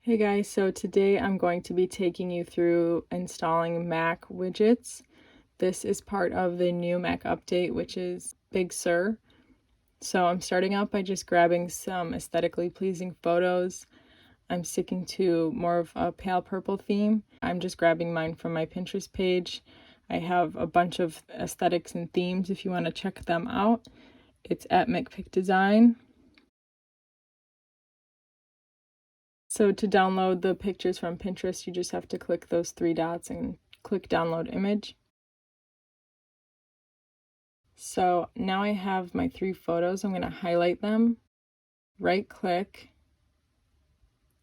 Hey guys, so today I'm going to be taking you through installing Mac widgets. This is part of the new Mac update, which is Big Sur. So I'm starting out by just grabbing some aesthetically pleasing photos. I'm sticking to more of a pale purple theme. I'm just grabbing mine from my Pinterest page. I have a bunch of aesthetics and themes if you want to check them out. It's at McPickDesign. So to download the pictures from Pinterest, you just have to click those three dots and click download image. So now I have my 3 photos. I'm going to highlight them, right click,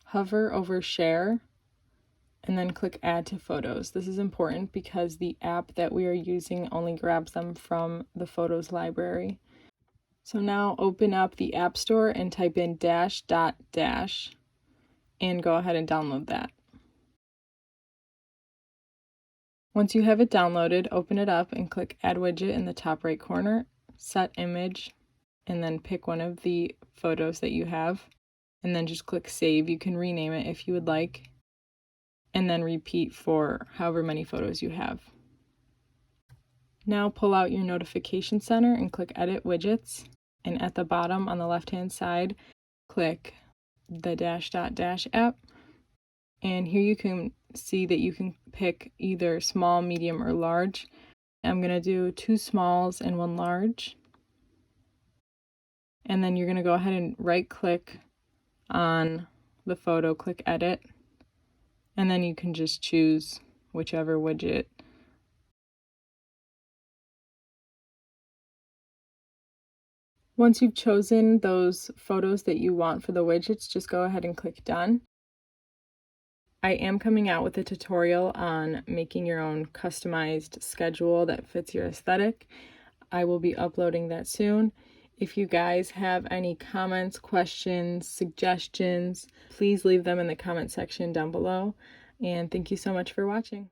hover over share, and then click add to photos. This is important because the app that we are using only grabs them from the photos library. So now open up the App Store and type in dash and go ahead and download that. Once you have it downloaded, open it up and click Add Widget in the top right corner, set image, and then pick one of the photos that you have, and then just click Save. You can rename it if you would like, and then repeat for however many photos you have. Now pull out your notification center and click Edit Widgets, and at the bottom on the left-hand side, click the dash app. And here you can see that you can pick either small, medium, or large. I'm going to do 2 smalls and 1 large. And then you're going to go ahead and right click on the photo, click edit. And then you can just choose whichever widget. Once you've chosen those photos that you want for the widgets, just go ahead and click done. I am coming out with a tutorial on making your own customized schedule that fits your aesthetic. I will be uploading that soon. If you guys have any comments, questions, suggestions, please leave them in the comment section down below. And thank you so much for watching.